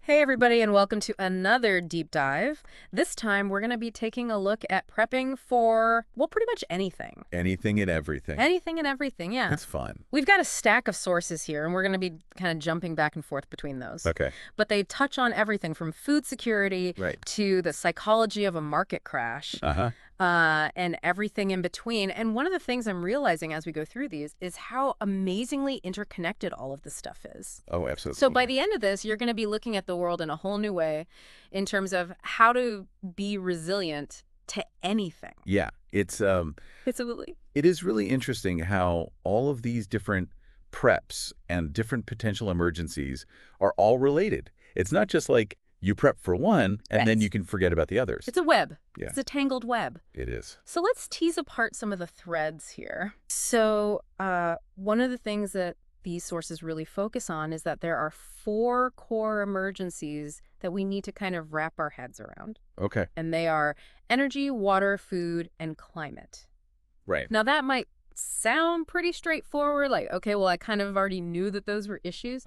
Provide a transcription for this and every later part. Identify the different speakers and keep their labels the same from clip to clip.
Speaker 1: Hey everybody, and welcome to another deep dive. This time we're going to be taking a look at prepping for, well, pretty much anything.
Speaker 2: Anything and everything.
Speaker 1: Anything and everything, yeah.
Speaker 2: It's fun.
Speaker 1: We've got a stack of sources here, and we're going to be kind of jumping back and forth between those.
Speaker 2: Okay.
Speaker 1: But they touch on everything from food security to the psychology of a market crash. And everything in between. And one of the things I'm realizing as we go through these is how amazingly interconnected all of this stuff is.
Speaker 2: Oh, absolutely.
Speaker 1: So by the end of this, you're going to be looking at the world in a whole new way in terms of how to be resilient to anything.
Speaker 2: Yeah, it's
Speaker 1: Absolutely.
Speaker 2: it is really interesting how all of these different preps and different potential emergencies are all related. It's not just like you prep for one and then you can forget about the others.
Speaker 1: It's a web.
Speaker 2: Yeah.
Speaker 1: It's a tangled web.
Speaker 2: It is.
Speaker 1: So let's tease apart some of the threads here. So one of the things that these sources really focus on is that there are 4 core emergencies that we need to kind of wrap our heads around.
Speaker 2: Okay.
Speaker 1: And they are energy, water, food, and climate.
Speaker 2: Right.
Speaker 1: Now that might sound pretty straightforward, like, okay, well, I kind of already knew that those were issues.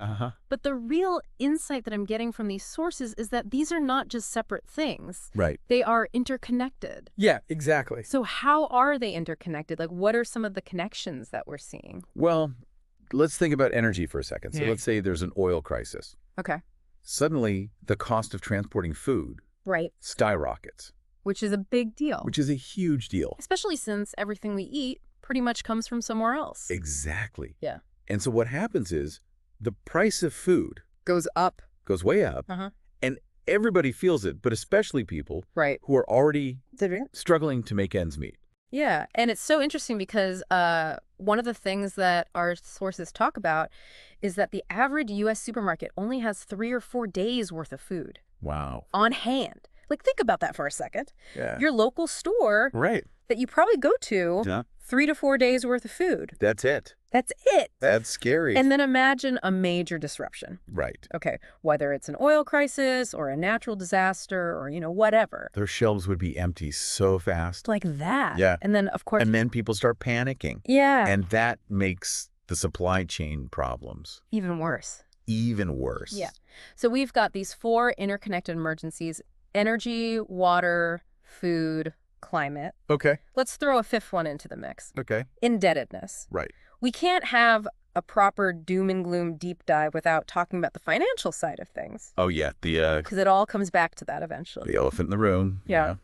Speaker 1: But the real insight that I'm getting from these sources is that these are not just separate things.
Speaker 2: Right.
Speaker 1: They are interconnected.
Speaker 3: Yeah, exactly.
Speaker 1: So how are they interconnected? Like, what are some of the connections that we're seeing?
Speaker 2: Well, let's think about energy for a second. So let's say there's an oil crisis.
Speaker 1: Okay.
Speaker 2: Suddenly, the cost of transporting food skyrockets.
Speaker 1: Which is a big deal.
Speaker 2: Which is a huge deal.
Speaker 1: Especially since everything we eat pretty much comes from somewhere else.
Speaker 2: Exactly.
Speaker 1: Yeah.
Speaker 2: And so what happens is the price of food
Speaker 1: goes up.
Speaker 2: Goes way up. And everybody feels it, but especially people who are already struggling to make ends meet.
Speaker 1: Yeah. And it's so interesting because one of the things that our sources talk about is that the average U.S. supermarket only has 3 or 4 days worth of food.
Speaker 2: Wow.
Speaker 1: On hand. Like, think about that for a second.
Speaker 2: Yeah.
Speaker 1: Your local store that you probably go to, 3 to 4 days worth of food.
Speaker 2: That's it.
Speaker 1: That's it.
Speaker 2: That's scary.
Speaker 1: And then imagine a major disruption.
Speaker 2: Right.
Speaker 1: Okay. Whether it's an oil crisis or a natural disaster or, whatever.
Speaker 2: Their shelves would be empty so fast.
Speaker 1: Like that.
Speaker 2: Yeah.
Speaker 1: And then, of course.
Speaker 2: And then people start panicking.
Speaker 1: Yeah.
Speaker 2: And that makes the supply chain problems
Speaker 1: even worse.
Speaker 2: Even worse.
Speaker 1: Yeah. So we've got these 4 interconnected emergencies: energy, water, food, climate.
Speaker 2: Okay.
Speaker 1: Let's throw a 5th one into the mix.
Speaker 2: Okay.
Speaker 1: Indebtedness.
Speaker 2: Right.
Speaker 1: We can't have a proper doom and gloom deep dive without talking about the financial side of things.
Speaker 2: Oh, yeah.
Speaker 1: Because it all comes back to that eventually.
Speaker 2: The elephant in the room.
Speaker 1: Yeah.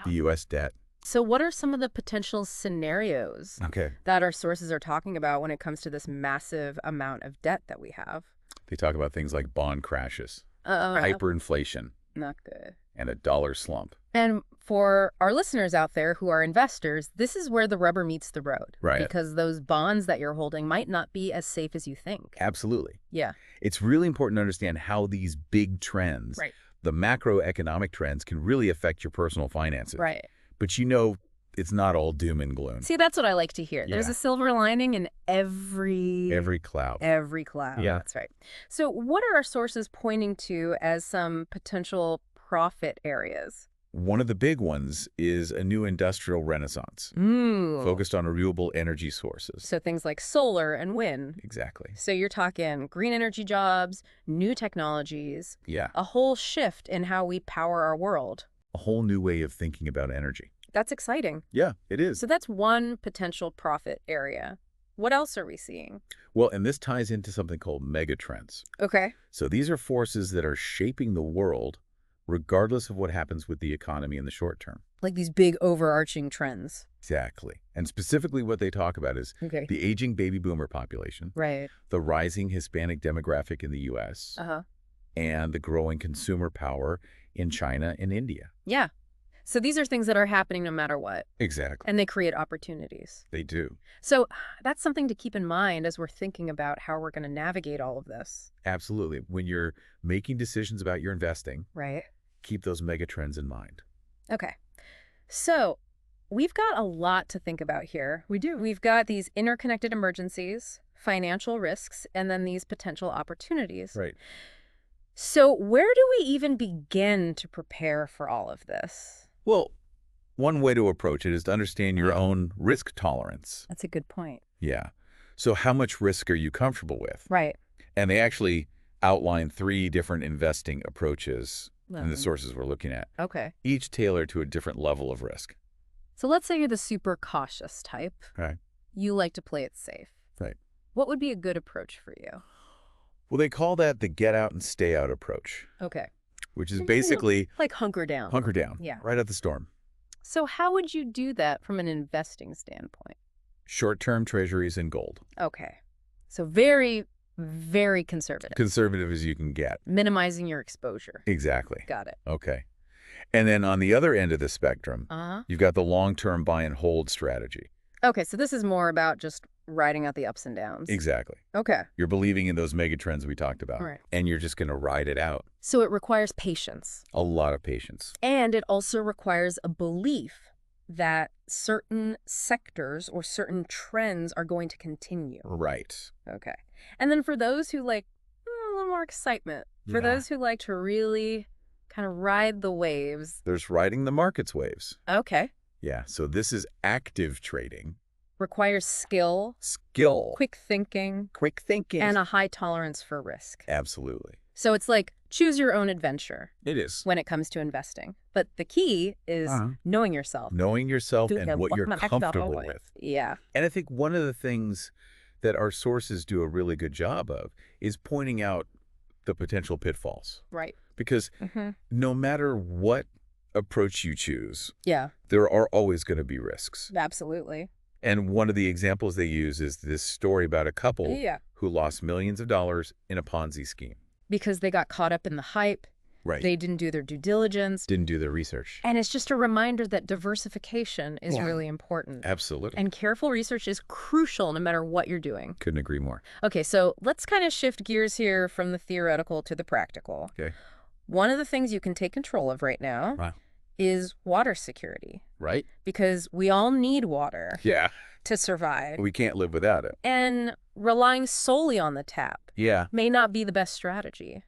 Speaker 2: The U.S. debt.
Speaker 1: So what are some of the potential scenarios that our sources are talking about when it comes to this massive amount of debt that we have?
Speaker 2: They talk about things like bond crashes, hyperinflation.
Speaker 1: Not good.
Speaker 2: And a dollar slump.
Speaker 1: And for our listeners out there who are investors, this is where the rubber meets the road.
Speaker 2: Right.
Speaker 1: Because those bonds that you're holding might not be as safe as you think.
Speaker 2: Absolutely.
Speaker 1: Yeah.
Speaker 2: It's really important to understand how these big trends, the macroeconomic trends, can really affect your personal finances.
Speaker 1: Right.
Speaker 2: But it's not all doom and gloom.
Speaker 1: See, that's what I like to hear. There's a silver lining in every
Speaker 2: cloud.
Speaker 1: Every cloud.
Speaker 3: Yeah.
Speaker 1: That's right. So what are our sources pointing to as some potential profit areas?
Speaker 2: One of the big ones is a new industrial renaissance focused on renewable energy sources.
Speaker 1: So things like solar and wind.
Speaker 2: Exactly.
Speaker 1: So you're talking green energy jobs, new technologies.
Speaker 2: Yeah.
Speaker 1: A whole shift in how we power our world.
Speaker 2: A whole new way of thinking about energy.
Speaker 1: That's exciting.
Speaker 2: Yeah, it is.
Speaker 1: So that's one potential profit area. What else are we seeing?
Speaker 2: Well, and this ties into something called megatrends.
Speaker 1: Okay.
Speaker 2: So these are forces that are shaping the world regardless of what happens with the economy in the short term.
Speaker 1: Like these big overarching trends.
Speaker 2: Exactly. And specifically what they talk about is the aging baby boomer population, the rising Hispanic demographic in the U.S., and the growing consumer power in China and India.
Speaker 1: Yeah. So these are things that are happening no matter what.
Speaker 2: Exactly.
Speaker 1: And they create opportunities.
Speaker 2: They do.
Speaker 1: So that's something to keep in mind as we're thinking about how we're going to navigate all of this.
Speaker 2: Absolutely. When you're making decisions about your investing, keep those mega trends in mind.
Speaker 1: Okay. So we've got a lot to think about here. We do. We've got these interconnected emergencies, financial risks, and then these potential opportunities.
Speaker 2: Right.
Speaker 1: So where do we even begin to prepare for all of this?
Speaker 2: Well, one way to approach it is to understand your own risk tolerance.
Speaker 1: That's a good point.
Speaker 2: Yeah. So how much risk are you comfortable with?
Speaker 1: Right.
Speaker 2: And they actually outline 3 different investing approaches in the sources we're looking at.
Speaker 1: Okay.
Speaker 2: Each tailored to a different level of risk.
Speaker 1: So let's say you're the super cautious type.
Speaker 2: Right.
Speaker 1: You like to play it safe.
Speaker 2: Right.
Speaker 1: What would be a good approach for you?
Speaker 2: Well, they call that the get out and stay out approach.
Speaker 1: Okay.
Speaker 2: Which is basically...
Speaker 1: like hunker down.
Speaker 2: Hunker down.
Speaker 1: Yeah.
Speaker 2: Right at the storm.
Speaker 1: So how would you do that from an investing standpoint?
Speaker 2: Short-term treasuries and gold.
Speaker 1: Okay. So very, very conservative.
Speaker 2: Conservative as you can get.
Speaker 1: Minimizing your exposure.
Speaker 2: Exactly.
Speaker 1: Got it.
Speaker 2: Okay. And then on the other end of the spectrum, you've got the long-term buy and hold strategy.
Speaker 1: Okay, so this is more about just riding out the ups and downs.
Speaker 2: Exactly.
Speaker 1: Okay.
Speaker 2: You're believing in those mega trends we talked about.
Speaker 1: Right.
Speaker 2: And you're just going to ride it out.
Speaker 1: So it requires patience.
Speaker 2: A lot of patience.
Speaker 1: And it also requires a belief that certain sectors or certain trends are going to continue.
Speaker 2: Right.
Speaker 1: Okay. And then for those who like a little more excitement, for those who like to really kind of ride the waves.
Speaker 2: There's riding the market's waves.
Speaker 1: Okay.
Speaker 2: Yeah, so this is active trading.
Speaker 1: Requires skill.
Speaker 2: Skill.
Speaker 1: Quick thinking.
Speaker 2: Quick thinking.
Speaker 1: And a high tolerance for risk.
Speaker 2: Absolutely.
Speaker 1: So it's like choose your own adventure.
Speaker 2: It is.
Speaker 1: When it comes to investing. But the key is knowing yourself.
Speaker 2: Knowing yourself and what you're comfortable with.
Speaker 1: Yeah.
Speaker 2: And I think one of the things that our sources do a really good job of is pointing out the potential pitfalls.
Speaker 1: Right.
Speaker 2: Because no matter what approach you choose, there are always going to be risks.
Speaker 1: Absolutely.
Speaker 2: And one of the examples they use is this story about a couple who lost millions of dollars in a Ponzi scheme.
Speaker 1: Because they got caught up in the hype.
Speaker 2: Right.
Speaker 1: They didn't do their due diligence.
Speaker 2: Didn't do their research.
Speaker 1: And it's just a reminder that diversification is really important.
Speaker 2: Absolutely.
Speaker 1: And careful research is crucial no matter what you're doing.
Speaker 2: Couldn't agree more.
Speaker 1: Okay, so let's kind of shift gears here from the theoretical to the practical.
Speaker 2: Okay.
Speaker 1: One of the things you can take control of right now is water security.
Speaker 2: Right.
Speaker 1: Because we all need water to survive.
Speaker 2: We can't live without it.
Speaker 1: And relying solely on the tap may not be the best strategy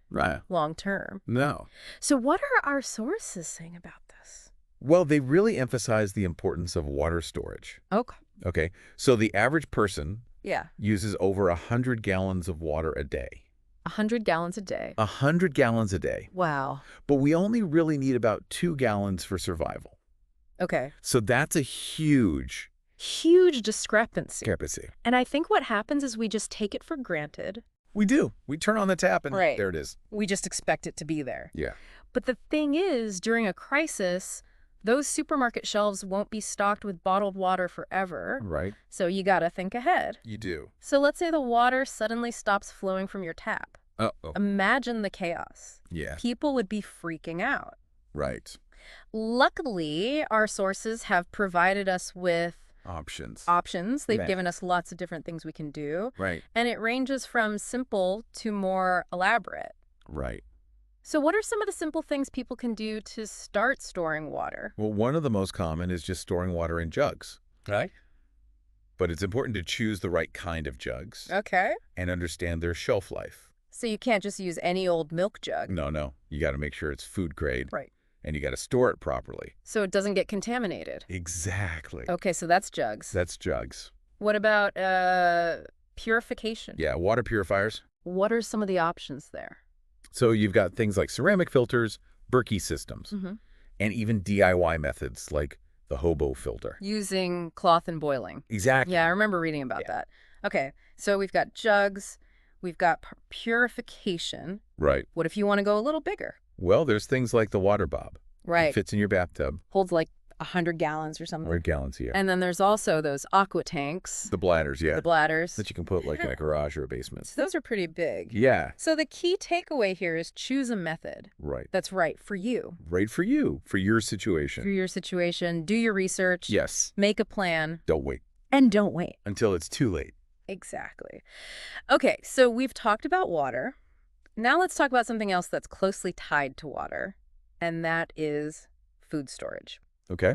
Speaker 1: long term.
Speaker 2: No.
Speaker 1: So what are our sources saying about this?
Speaker 2: Well, they really emphasize the importance of water storage.
Speaker 1: Okay.
Speaker 2: Okay. So the average person uses over 100 gallons of water a day.
Speaker 1: 100 gallons a day.
Speaker 2: 100 gallons a day.
Speaker 1: Wow.
Speaker 2: But we only really need about 2 gallons for survival.
Speaker 1: Okay.
Speaker 2: So that's a huge
Speaker 1: discrepancy. And I think what happens is we just take it for granted.
Speaker 2: We do. We turn on the tap and there it is.
Speaker 1: We just expect it to be there.
Speaker 2: Yeah.
Speaker 1: But the thing is, during a crisis, those supermarket shelves won't be stocked with bottled water forever.
Speaker 2: Right.
Speaker 1: So you got to think ahead.
Speaker 2: You do.
Speaker 1: So let's say the water suddenly stops flowing from your tap.
Speaker 2: Uh-oh.
Speaker 1: Imagine the chaos.
Speaker 2: Yeah.
Speaker 1: People would be freaking out.
Speaker 2: Right.
Speaker 1: Luckily, our sources have provided us with
Speaker 2: options.
Speaker 1: They've given us lots of different things we can do.
Speaker 2: Right.
Speaker 1: And it ranges from simple to more elaborate.
Speaker 2: Right.
Speaker 1: So what are some of the simple things people can do to start storing water?
Speaker 2: Well, one of the most common is just storing water in jugs.
Speaker 1: Right.
Speaker 2: But it's important to choose the right kind of jugs.
Speaker 1: Okay.
Speaker 2: And understand their shelf life.
Speaker 1: So you can't just use any old milk jug.
Speaker 2: No. You got to make sure it's food grade.
Speaker 1: Right.
Speaker 2: And you got to store it properly.
Speaker 1: So it doesn't get contaminated.
Speaker 2: Exactly.
Speaker 1: Okay, so that's jugs.
Speaker 2: That's jugs.
Speaker 1: What about purification?
Speaker 2: Yeah, water purifiers.
Speaker 1: What are some of the options there?
Speaker 2: So you've got things like ceramic filters, Berkey systems, and even DIY methods like the hobo filter.
Speaker 1: Using cloth and boiling.
Speaker 2: Exactly.
Speaker 1: Yeah, I remember reading about that. Okay, so we've got jugs, we've got purification.
Speaker 2: Right.
Speaker 1: What if you want to go a little bigger?
Speaker 2: Well, there's things like the water bob.
Speaker 1: Right.
Speaker 2: It fits in your bathtub.
Speaker 1: Holds like 100 gallons or something.
Speaker 2: 100 gallons, yeah.
Speaker 1: And then there's also those aqua tanks.
Speaker 2: The bladders, yeah.
Speaker 1: The bladders.
Speaker 2: That you can put like in a garage or a basement.
Speaker 1: So those are pretty big.
Speaker 2: Yeah.
Speaker 1: So the key takeaway here is choose a method.
Speaker 2: Right.
Speaker 1: That's right for you.
Speaker 2: Right for you, for your situation.
Speaker 1: For your situation. Do your research.
Speaker 2: Yes.
Speaker 1: Make a plan.
Speaker 2: Don't wait.
Speaker 1: And don't wait.
Speaker 2: Until it's too late.
Speaker 1: Exactly. Okay, so we've talked about water. Now let's talk about something else that's closely tied to water, and that is food storage.
Speaker 2: Okay.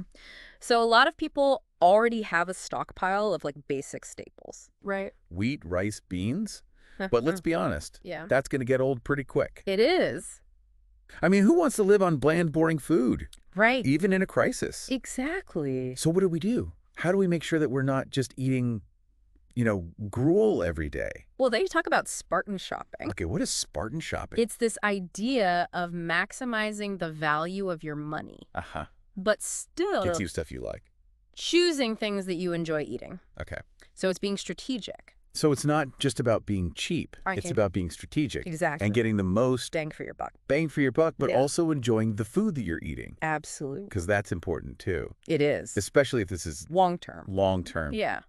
Speaker 1: So a lot of people already have a stockpile of like basic staples, right?
Speaker 2: Wheat, rice, beans. But let's be honest.
Speaker 1: Yeah.
Speaker 2: That's going to get old pretty quick.
Speaker 1: It is.
Speaker 2: I mean, who wants to live on bland, boring food?
Speaker 1: Right.
Speaker 2: Even in a crisis.
Speaker 1: Exactly.
Speaker 2: So what do? How do we make sure that we're not just eating gruel every day.
Speaker 1: Well, they talk about Spartan shopping.
Speaker 2: Okay, what is Spartan shopping?
Speaker 1: It's this idea of maximizing the value of your money. But still
Speaker 2: gets you stuff you like.
Speaker 1: Choosing things that you enjoy eating.
Speaker 2: Okay.
Speaker 1: So it's being strategic.
Speaker 2: So it's not just about being cheap. It's about being strategic.
Speaker 1: Exactly.
Speaker 2: And getting the most
Speaker 1: bang for your buck.
Speaker 2: Bang for your buck, but also enjoying the food that you're eating.
Speaker 1: Absolutely.
Speaker 2: Because that's important too.
Speaker 1: It is.
Speaker 2: Especially if this is
Speaker 1: long-term.
Speaker 2: Long-term.
Speaker 1: Yeah.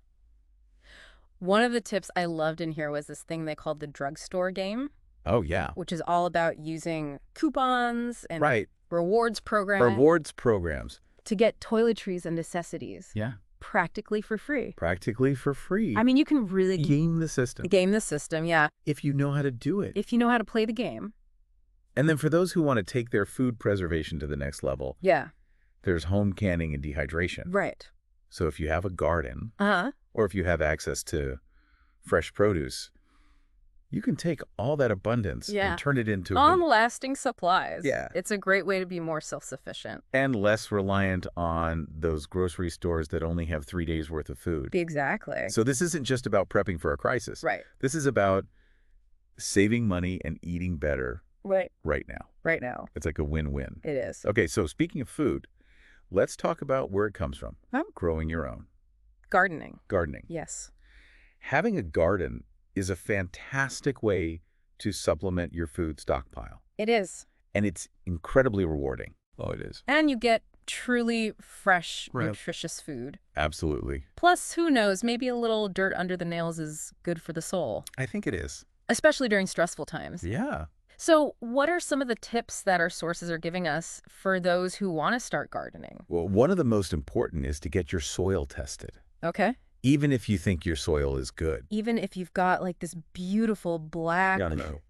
Speaker 1: One of the tips I loved in here was this thing they called the drugstore game.
Speaker 2: Oh, yeah.
Speaker 1: Which is all about using coupons and rewards
Speaker 2: programs.
Speaker 1: To get toiletries and necessities.
Speaker 2: Yeah.
Speaker 1: Practically for free.
Speaker 2: Practically for free.
Speaker 1: I mean, you can really
Speaker 2: game the system.
Speaker 1: Game the system, yeah.
Speaker 2: If you know how to do it.
Speaker 1: If you know how to play the game.
Speaker 2: And then for those who want to take their food preservation to the next level.
Speaker 1: Yeah.
Speaker 2: There's home canning and dehydration.
Speaker 1: Right.
Speaker 2: So if you have a garden. Or if you have access to fresh produce, you can take all that abundance and turn it into
Speaker 1: long-lasting supplies.
Speaker 2: Yeah.
Speaker 1: It's a great way to be more self-sufficient.
Speaker 2: And less reliant on those grocery stores that only have 3 days worth of food.
Speaker 1: Exactly.
Speaker 2: So this isn't just about prepping for a crisis.
Speaker 1: Right.
Speaker 2: This is about saving money and eating better right now.
Speaker 1: Right now.
Speaker 2: It's like a win-win.
Speaker 1: It is.
Speaker 2: Okay, so speaking of food, let's talk about where it comes from. Growing your own.
Speaker 1: Gardening.
Speaker 2: Gardening.
Speaker 1: Yes.
Speaker 2: Having a garden is a fantastic way to supplement your food stockpile.
Speaker 1: It is.
Speaker 2: And it's incredibly rewarding. Oh, it is.
Speaker 1: And you get truly fresh, nutritious food.
Speaker 2: Absolutely.
Speaker 1: Plus, who knows, maybe a little dirt under the nails is good for the soul.
Speaker 2: I think it is.
Speaker 1: Especially during stressful times.
Speaker 2: Yeah.
Speaker 1: So what are some of the tips that our sources are giving us for those who want to start gardening?
Speaker 2: Well, one of the most important is to get your soil tested.
Speaker 1: Okay.
Speaker 2: Even if you think your soil is good.
Speaker 1: Even if you've got like this beautiful black...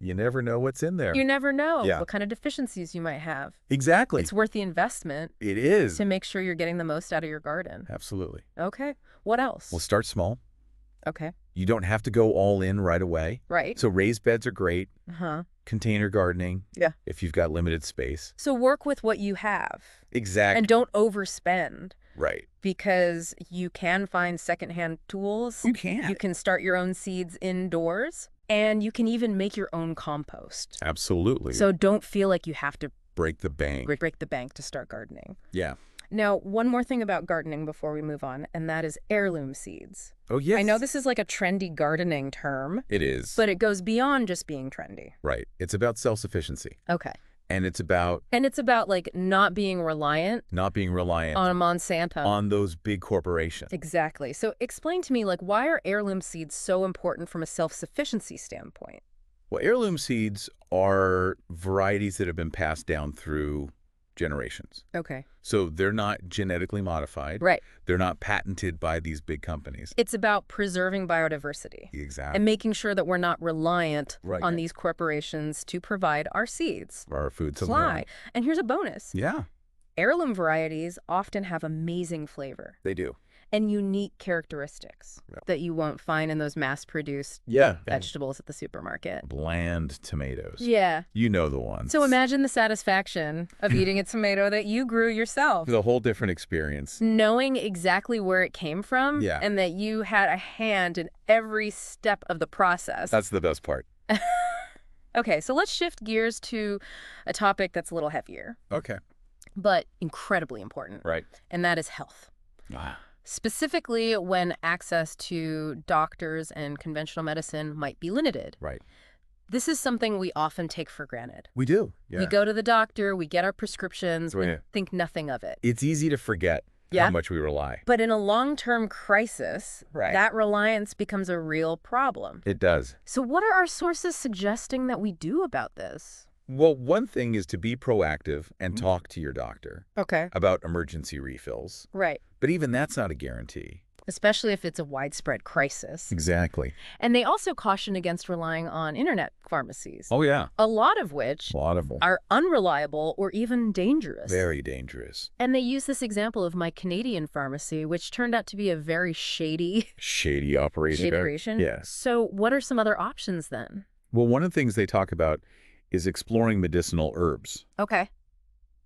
Speaker 2: You never know what's in there.
Speaker 1: You never know what kind of deficiencies you might have.
Speaker 2: Exactly.
Speaker 1: It's worth the investment.
Speaker 2: It is.
Speaker 1: To make sure you're getting the most out of your garden.
Speaker 2: Absolutely.
Speaker 1: Okay. What else?
Speaker 2: Well, start small.
Speaker 1: Okay.
Speaker 2: You don't have to go all in right away.
Speaker 1: Right.
Speaker 2: So raised beds are great. Container gardening.
Speaker 1: Yeah.
Speaker 2: If you've got limited space.
Speaker 1: So work with what you have.
Speaker 2: Exactly.
Speaker 1: And don't overspend.
Speaker 2: Right.
Speaker 1: Because you can find secondhand tools.
Speaker 2: You can.
Speaker 1: You can start your own seeds indoors. And you can even make your own compost.
Speaker 2: Absolutely.
Speaker 1: So don't feel like you have to
Speaker 2: break the bank.
Speaker 1: Break the bank to start gardening.
Speaker 2: Yeah.
Speaker 1: Now, one more thing about gardening before we move on, and that is heirloom seeds.
Speaker 2: Oh, yes.
Speaker 1: I know this is like a trendy gardening term.
Speaker 2: It is.
Speaker 1: But it goes beyond just being trendy.
Speaker 2: Right. It's about self-sufficiency.
Speaker 1: Okay.
Speaker 2: And it's about
Speaker 1: like not being reliant
Speaker 2: on
Speaker 1: Monsanto,
Speaker 2: on those big corporations.
Speaker 1: Exactly. So explain to me, like, why are heirloom seeds so important from a self-sufficiency standpoint?
Speaker 2: Well, heirloom seeds are varieties that have been passed down through generations.
Speaker 1: Okay.
Speaker 2: So they're not genetically modified.
Speaker 1: Right.
Speaker 2: They're not patented by these big companies.
Speaker 1: It's about preserving biodiversity.
Speaker 2: Exactly.
Speaker 1: And making sure that we're not reliant on these corporations to provide our seeds.
Speaker 2: Our food
Speaker 1: supply. And here's a bonus.
Speaker 2: Yeah.
Speaker 1: Heirloom varieties often have amazing flavor.
Speaker 2: They do.
Speaker 1: And unique characteristics that you won't find in those mass-produced vegetables at the supermarket.
Speaker 2: Bland tomatoes.
Speaker 1: Yeah.
Speaker 2: You know the ones.
Speaker 1: So imagine the satisfaction of eating a tomato that you grew yourself.
Speaker 2: It's a whole different experience.
Speaker 1: Knowing exactly where it came from and that you had a hand in every step of the process.
Speaker 2: That's the best part.
Speaker 1: Okay, so let's shift gears to a topic that's a little heavier.
Speaker 2: Okay.
Speaker 1: But incredibly important.
Speaker 2: Right.
Speaker 1: And that is health. Specifically when access to doctors and conventional medicine might be limited.
Speaker 2: Right.
Speaker 1: This is something we often take for granted.
Speaker 2: We do. Yeah.
Speaker 1: We go to the doctor, we get our prescriptions, we think nothing of it.
Speaker 2: It's easy to forget how much we rely.
Speaker 1: But in a long-term crisis, that reliance becomes a real problem.
Speaker 2: It does.
Speaker 1: So what are our sources suggesting that we do about this?
Speaker 2: Well, one thing is to be proactive and talk to your doctor about emergency refills.
Speaker 1: Right.
Speaker 2: But even that's not a guarantee.
Speaker 1: Especially if it's a widespread crisis.
Speaker 2: Exactly.
Speaker 1: And they also caution against relying on internet pharmacies.
Speaker 2: Oh, yeah.
Speaker 1: A lot of which are unreliable or even dangerous.
Speaker 2: Very dangerous.
Speaker 1: And they use this example of my Canadian pharmacy, which turned out to be a very shady operation.
Speaker 2: Yes.
Speaker 1: So what are some other options then?
Speaker 2: Well, one of the things they talk about is exploring medicinal herbs.
Speaker 1: Okay.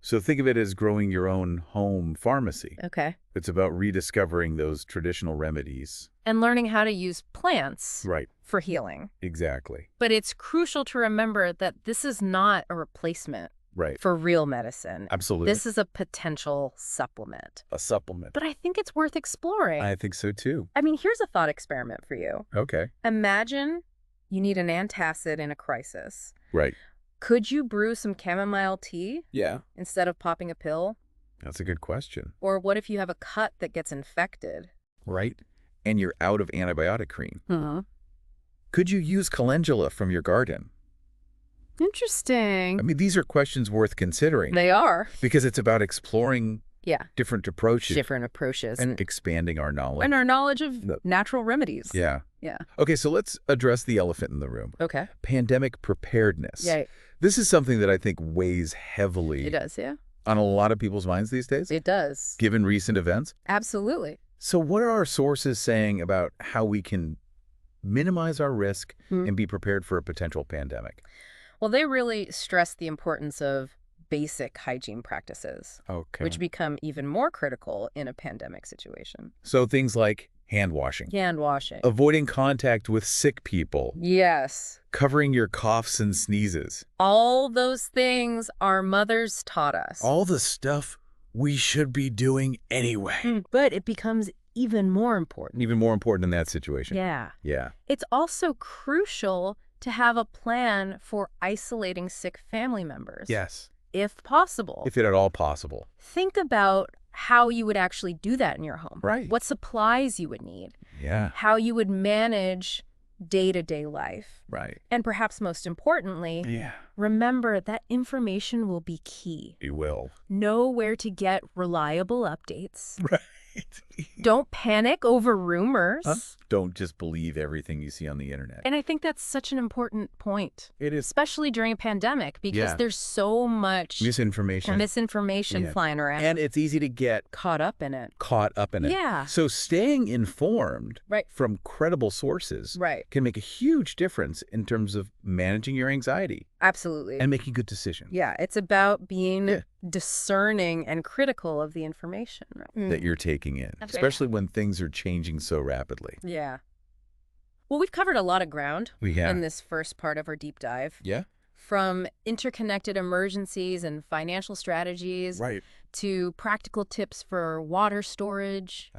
Speaker 2: So think of it as growing your own home pharmacy.
Speaker 1: Okay.
Speaker 2: It's about rediscovering those traditional remedies.
Speaker 1: And learning how to use plants for healing.
Speaker 2: Exactly.
Speaker 1: But it's crucial to remember that this is not a replacement for real medicine.
Speaker 2: Absolutely.
Speaker 1: This is a potential supplement.
Speaker 2: A supplement.
Speaker 1: But I think it's worth exploring.
Speaker 2: I think so too.
Speaker 1: I mean, here's a thought experiment for you.
Speaker 2: Okay.
Speaker 1: Imagine you need an antacid in a crisis.
Speaker 2: Right.
Speaker 1: Could you brew some chamomile tea?
Speaker 2: Yeah.
Speaker 1: Instead of popping a pill?
Speaker 2: That's a good question.
Speaker 1: Or what if you have a cut that gets infected?
Speaker 2: Right. And you're out of antibiotic cream. Could you use calendula from your garden?
Speaker 1: Interesting.
Speaker 2: I mean, these are questions worth considering.
Speaker 1: They are.
Speaker 2: Because it's about exploring different approaches.
Speaker 1: Different approaches.
Speaker 2: And expanding our knowledge.
Speaker 1: And our knowledge of natural remedies.
Speaker 2: Yeah.
Speaker 1: Yeah.
Speaker 2: Okay, so let's address the elephant in the room.
Speaker 1: Okay.
Speaker 2: Pandemic preparedness.
Speaker 1: Yeah.
Speaker 2: This is something that I think weighs heavily.
Speaker 1: It does, yeah.
Speaker 2: On a lot of people's minds these days.
Speaker 1: It does.
Speaker 2: Given recent events.
Speaker 1: Absolutely.
Speaker 2: So what are our sources saying about how we can minimize our risk and be prepared for a potential pandemic?
Speaker 1: Well, they really stress the importance of basic hygiene practices, which become even more critical in a pandemic situation.
Speaker 2: So things like hand washing.
Speaker 1: Hand washing.
Speaker 2: Avoiding contact with sick people.
Speaker 1: Yes.
Speaker 2: Covering your coughs and sneezes.
Speaker 1: All those things our mothers taught us.
Speaker 2: All the stuff we should be doing anyway.
Speaker 1: But it becomes even more important.
Speaker 2: Even more important in that situation.
Speaker 1: Yeah.
Speaker 2: Yeah.
Speaker 1: It's also crucial to have a plan for isolating sick family members.
Speaker 2: Yes.
Speaker 1: If possible.
Speaker 2: If it at all possible.
Speaker 1: Think about how you would actually do that in your home.
Speaker 2: Right.
Speaker 1: What supplies you would need.
Speaker 2: Yeah.
Speaker 1: How you would manage day-to-day life.
Speaker 2: Right.
Speaker 1: And perhaps most importantly, remember that information will be key.
Speaker 2: It will.
Speaker 1: Know where to get reliable updates.
Speaker 2: Right.
Speaker 1: Don't panic over rumors.
Speaker 2: Don't just believe everything you see on the internet.
Speaker 1: And I think that's such an important point.
Speaker 2: It is.
Speaker 1: Especially during a pandemic, because there's so much
Speaker 2: misinformation
Speaker 1: flying around.
Speaker 2: And it's easy to get
Speaker 1: caught up in it.
Speaker 2: Yeah. So staying informed from credible sources can make a huge difference in terms of managing your anxiety.
Speaker 1: Absolutely.
Speaker 2: And making good decisions.
Speaker 1: Yeah. It's about being discerning and critical of the information
Speaker 2: that you're taking in, especially when things are changing so rapidly.
Speaker 1: Yeah. Well, we've covered a lot of ground
Speaker 2: in
Speaker 1: this first part of our deep dive.
Speaker 2: Yeah.
Speaker 1: From interconnected emergencies and financial strategies to practical tips for water storage,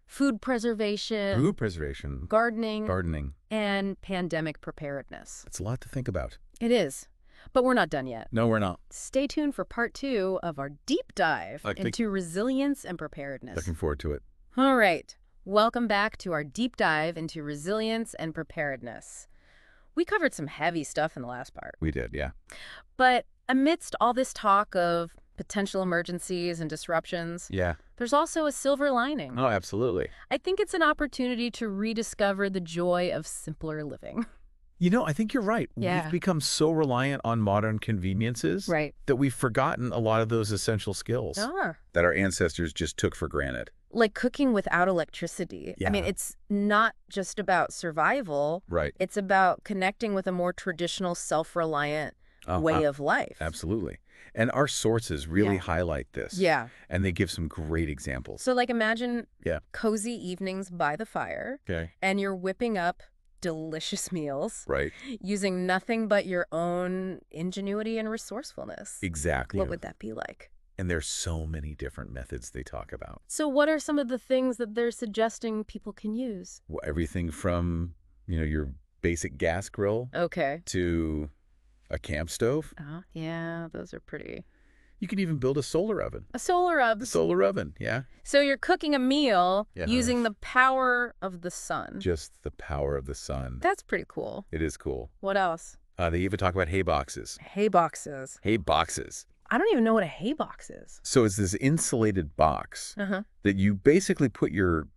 Speaker 1: food preservation, gardening, and pandemic preparedness.
Speaker 2: It's a lot to think about.
Speaker 1: It is. But we're not done yet.
Speaker 2: No, we're not.
Speaker 1: Stay tuned for part 2 of our deep dive into resilience and preparedness.
Speaker 2: Looking forward to it.
Speaker 1: All right. Welcome back to our deep dive into resilience and preparedness. We covered some heavy stuff in the last part.
Speaker 2: We did, yeah.
Speaker 1: But amidst all this talk of potential emergencies and disruptions, there's also a silver lining.
Speaker 2: Oh, absolutely.
Speaker 1: I think it's an opportunity to rediscover the joy of simpler living.
Speaker 2: You know, I think you're right. We've become so reliant on modern conveniences that we've forgotten a lot of those essential skills that our ancestors just took for granted.
Speaker 1: Like cooking without electricity. I mean, it's not just about survival. It's about connecting with a more traditional, self-reliant way of life.
Speaker 2: Absolutely. And our sources really highlight this.
Speaker 1: Yeah.
Speaker 2: And they give some great examples.
Speaker 1: So like imagine cozy evenings by the fire. And you're whipping up delicious meals. Using nothing but your own ingenuity and resourcefulness.
Speaker 2: Exactly.
Speaker 1: What would that be like?
Speaker 2: And there's so many different methods they talk about.
Speaker 1: So what are some of the things that they're suggesting people can use?
Speaker 2: Well, everything from, your basic gas grill to a camp stove.
Speaker 1: Oh, yeah, those are pretty.
Speaker 2: You can even build a solar oven.
Speaker 1: A solar oven.
Speaker 2: A solar oven, yeah.
Speaker 1: So you're cooking a meal using the power of the sun.
Speaker 2: Just the power of the sun.
Speaker 1: That's pretty cool.
Speaker 2: It is cool.
Speaker 1: What else?
Speaker 2: They even talk about hay boxes.
Speaker 1: Hay boxes.
Speaker 2: Hay boxes.
Speaker 1: I don't even know what a hay box is.
Speaker 2: So it's this insulated box that you basically put your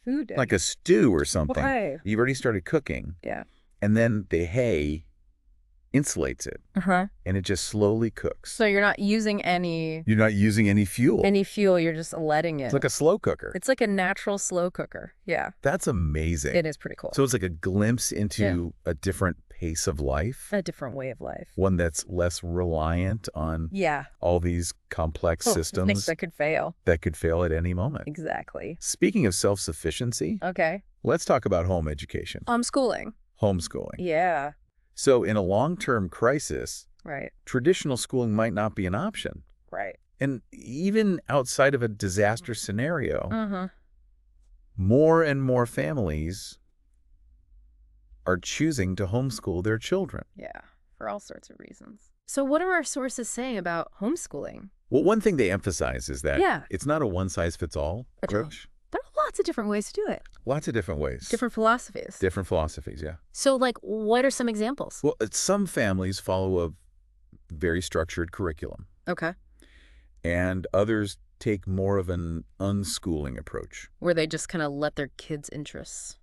Speaker 1: food in.
Speaker 2: Like a stew or something.
Speaker 1: Why?
Speaker 2: You've already started cooking.
Speaker 1: Yeah.
Speaker 2: And then the hay insulates it. And it just slowly cooks.
Speaker 1: So you're not using any...
Speaker 2: You're not using any fuel.
Speaker 1: You're just letting it.
Speaker 2: It's like a slow cooker.
Speaker 1: It's like a natural slow cooker. Yeah.
Speaker 2: That's amazing.
Speaker 1: It is pretty cool.
Speaker 2: So it's like a glimpse into a different pace of life.
Speaker 1: A different way of life.
Speaker 2: One that's less reliant on all these complex systems.
Speaker 1: Things that could fail.
Speaker 2: That could fail at any moment.
Speaker 1: Exactly.
Speaker 2: Speaking of self-sufficiency, let's talk about home education.
Speaker 1: Homeschooling.
Speaker 2: Homeschooling.
Speaker 1: Yeah.
Speaker 2: So in a long-term crisis, traditional schooling might not be an option.
Speaker 1: Right.
Speaker 2: And even outside of a disaster scenario, more and more families are choosing to homeschool their children.
Speaker 1: Yeah, for all sorts of reasons. So what are our sources saying about homeschooling?
Speaker 2: Well, one thing they emphasize is that it's not a one-size-fits-all approach.
Speaker 1: There are lots of different ways to do it.
Speaker 2: Lots of different ways.
Speaker 1: Different philosophies.
Speaker 2: Different philosophies, yeah.
Speaker 1: So, like, what are some examples?
Speaker 2: Well, some families follow a very structured curriculum.
Speaker 1: Okay.
Speaker 2: And others take more of an unschooling approach.
Speaker 1: Where they just kind of let their kids' interests.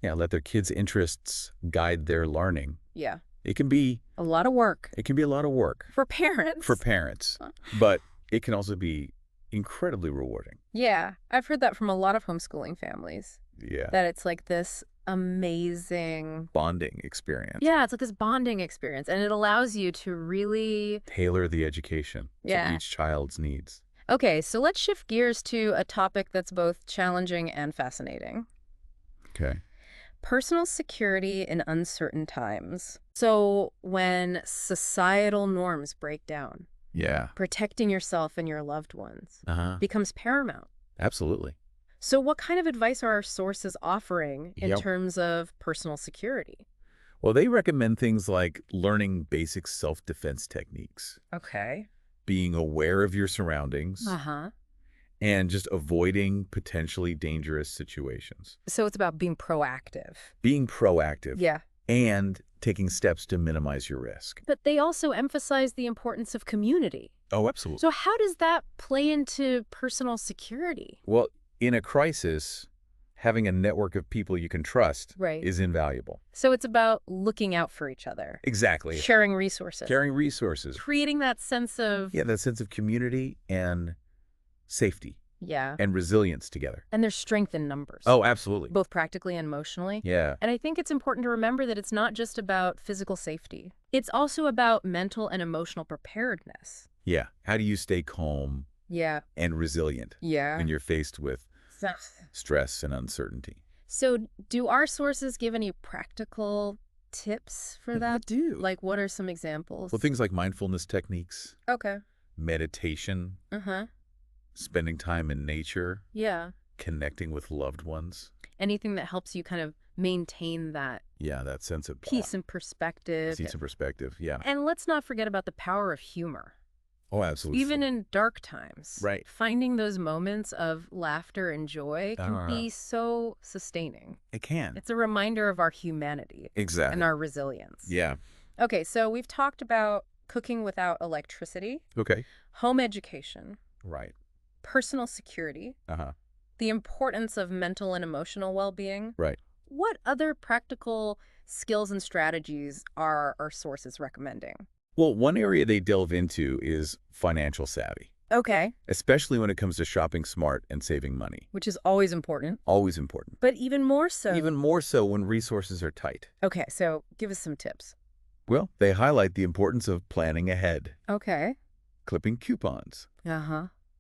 Speaker 2: Yeah, let their kids' interests guide their learning.
Speaker 1: Yeah.
Speaker 2: It can be
Speaker 1: a lot of work.
Speaker 2: It can be a lot of work.
Speaker 1: For parents.
Speaker 2: For parents. But it can also be incredibly rewarding.
Speaker 1: Yeah. I've heard that from a lot of homeschooling families.
Speaker 2: Yeah.
Speaker 1: That it's like this amazing
Speaker 2: bonding experience.
Speaker 1: Yeah, it's like this bonding experience. And it allows you to really
Speaker 2: tailor the education to each child's needs.
Speaker 1: Okay, so let's shift gears to a topic that's both challenging and fascinating.
Speaker 2: Okay.
Speaker 1: Personal security in uncertain times. So when societal norms break down, protecting yourself and your loved ones becomes paramount.
Speaker 2: Absolutely.
Speaker 1: So what kind of advice are our sources offering in terms of personal security?
Speaker 2: Well, they recommend things like learning basic self-defense techniques.
Speaker 1: Okay.
Speaker 2: Being aware of your surroundings. And just avoiding potentially dangerous situations.
Speaker 1: So it's about being proactive.
Speaker 2: Being proactive.
Speaker 1: Yeah.
Speaker 2: And taking steps to minimize your risk.
Speaker 1: But they also emphasize the importance of community.
Speaker 2: Oh, absolutely.
Speaker 1: So how does that play into personal security?
Speaker 2: Well, in a crisis, having a network of people you can trust is invaluable.
Speaker 1: So it's about looking out for each other.
Speaker 2: Exactly.
Speaker 1: Sharing resources.
Speaker 2: Sharing resources.
Speaker 1: Creating that sense of...
Speaker 2: Yeah, that sense of community and safety.
Speaker 1: Yeah.
Speaker 2: And resilience together.
Speaker 1: And there's strength in numbers.
Speaker 2: Oh, absolutely.
Speaker 1: Both practically and emotionally.
Speaker 2: Yeah.
Speaker 1: And I think it's important to remember that it's not just about physical safety. It's also about mental and emotional preparedness.
Speaker 2: Yeah. How do you stay calm and resilient when you're faced with stress and uncertainty?
Speaker 1: So do our sources give any practical tips for that?
Speaker 2: They do.
Speaker 1: Like, what are some examples?
Speaker 2: Well, things like mindfulness techniques.
Speaker 1: Okay.
Speaker 2: Meditation. Spending time in nature.
Speaker 1: Yeah.
Speaker 2: Connecting with loved ones.
Speaker 1: Anything that helps you kind of maintain that.
Speaker 2: Yeah, that sense of
Speaker 1: peace and perspective.
Speaker 2: Peace and perspective, yeah.
Speaker 1: And let's not forget about the power of humor.
Speaker 2: Oh, absolutely.
Speaker 1: Even in dark times.
Speaker 2: Right.
Speaker 1: Finding those moments of laughter and joy can be so sustaining.
Speaker 2: It can.
Speaker 1: It's a reminder of our humanity.
Speaker 2: Exactly.
Speaker 1: And our resilience.
Speaker 2: Yeah.
Speaker 1: Okay, so we've talked about cooking without electricity.
Speaker 2: Okay.
Speaker 1: Home education.
Speaker 2: Right.
Speaker 1: Personal security. The importance of mental and emotional well-being.
Speaker 2: Right.
Speaker 1: What other practical skills and strategies are our sources recommending?
Speaker 2: Well, one area they delve into is financial savvy.
Speaker 1: Okay.
Speaker 2: Especially when it comes to shopping smart and saving money.
Speaker 1: Which is always important.
Speaker 2: Always important.
Speaker 1: But even more so.
Speaker 2: Even more so when resources are tight.
Speaker 1: Okay, so give us some tips.
Speaker 2: Well, they highlight the importance of planning ahead.
Speaker 1: Okay.
Speaker 2: Clipping coupons.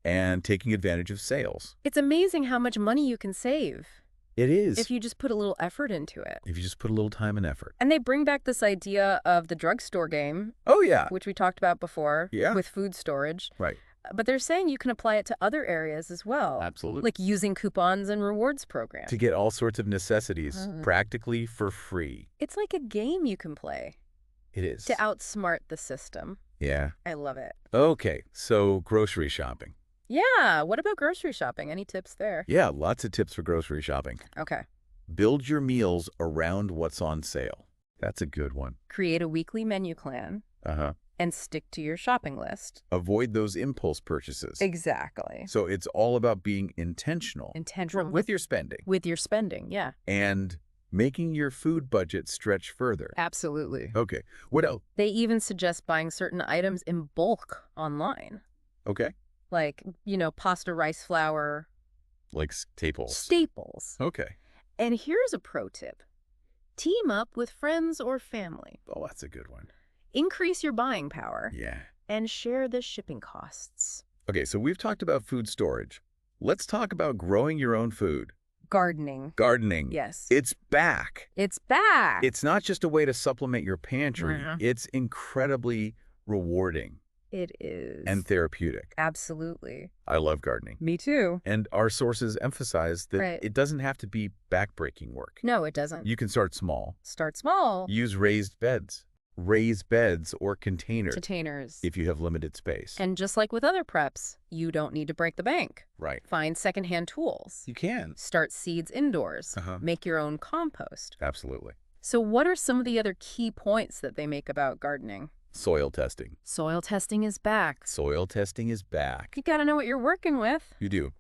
Speaker 2: And taking advantage of sales.
Speaker 1: It's amazing how much money you can save.
Speaker 2: It is.
Speaker 1: If you just put a little effort into it.
Speaker 2: If you just put a little time and effort.
Speaker 1: And they bring back this idea of the drugstore game.
Speaker 2: Oh, yeah.
Speaker 1: Which we talked about before.
Speaker 2: Yeah.
Speaker 1: With food storage.
Speaker 2: Right.
Speaker 1: But they're saying you can apply it to other areas as well.
Speaker 2: Absolutely.
Speaker 1: Like using coupons and rewards programs.
Speaker 2: To get all sorts of necessities practically for free.
Speaker 1: It's like a game you can play.
Speaker 2: It is.
Speaker 1: To outsmart the system.
Speaker 2: Yeah.
Speaker 1: I love it.
Speaker 2: Okay, so grocery shopping.
Speaker 1: Yeah, what about grocery shopping? Any tips there?
Speaker 2: Yeah, lots of tips for grocery shopping.
Speaker 1: Okay.
Speaker 2: Build your meals around what's on sale. That's a good one.
Speaker 1: Create a weekly menu plan. And stick to your shopping list.
Speaker 2: Avoid those impulse purchases.
Speaker 1: Exactly.
Speaker 2: So it's all about being intentional.
Speaker 1: Intentional.
Speaker 2: With your spending.
Speaker 1: With your spending, yeah.
Speaker 2: And making your food budget stretch further.
Speaker 1: Absolutely.
Speaker 2: Okay. What else?
Speaker 1: They even suggest buying certain items in bulk online.
Speaker 2: Okay.
Speaker 1: Like, you know, pasta, rice, flour.
Speaker 2: Like staples.
Speaker 1: Staples.
Speaker 2: Okay.
Speaker 1: And here's a pro tip. Team up with friends or family.
Speaker 2: Oh, that's a good one.
Speaker 1: Increase your buying power.
Speaker 2: Yeah.
Speaker 1: And share the shipping costs.
Speaker 2: Okay, so we've talked about food storage. Let's talk about growing your own food.
Speaker 1: Gardening.
Speaker 2: Gardening.
Speaker 1: Yes.
Speaker 2: It's back.
Speaker 1: It's back.
Speaker 2: It's not just a way to supplement your pantry. It's incredibly rewarding.
Speaker 1: It is.
Speaker 2: And therapeutic.
Speaker 1: Absolutely.
Speaker 2: I love gardening.
Speaker 1: Me too.
Speaker 2: And our sources emphasize that it doesn't have to be backbreaking work.
Speaker 1: No, it doesn't.
Speaker 2: You can start small.
Speaker 1: Start small.
Speaker 2: Use raised beds. Raised beds or containers.
Speaker 1: Containers.
Speaker 2: If you have limited space.
Speaker 1: And just like with other preps, you don't need to break the bank.
Speaker 2: Right.
Speaker 1: Find secondhand tools.
Speaker 2: You can.
Speaker 1: Start seeds indoors. Make your own compost.
Speaker 2: Absolutely.
Speaker 1: So what are some of the other key points that they make about gardening?
Speaker 2: Soil testing.
Speaker 1: Soil testing is back.
Speaker 2: Soil testing is back.
Speaker 1: You gotta know what you're working with.
Speaker 2: You do.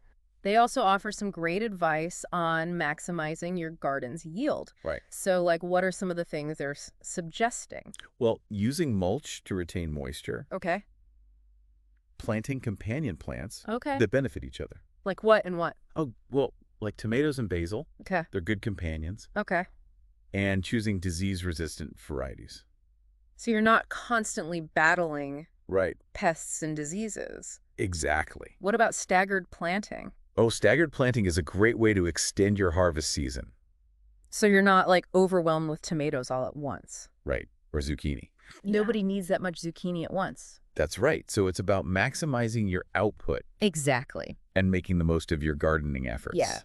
Speaker 1: They also offer some great advice on maximizing your garden's yield.
Speaker 2: Right.
Speaker 1: So, like, what are some of the things they're suggesting?
Speaker 2: Well, using mulch to retain moisture.
Speaker 1: Okay.
Speaker 2: Planting companion plants.
Speaker 1: Okay.
Speaker 2: That benefit each other.
Speaker 1: Like what and what?
Speaker 2: Oh, well, like tomatoes and basil.
Speaker 1: Okay.
Speaker 2: They're good companions.
Speaker 1: Okay.
Speaker 2: And choosing disease-resistant varieties.
Speaker 1: So you're not constantly battling pests and diseases.
Speaker 2: Exactly.
Speaker 1: What about staggered planting?
Speaker 2: Oh, staggered planting is a great way to extend your harvest season.
Speaker 1: So you're not, like, overwhelmed with tomatoes all at once.
Speaker 2: Right. Or zucchini.
Speaker 1: Nobody needs that much zucchini at once.
Speaker 2: That's right. So it's about maximizing your output.
Speaker 1: Exactly.
Speaker 2: And making the most of your gardening efforts.
Speaker 1: Yeah.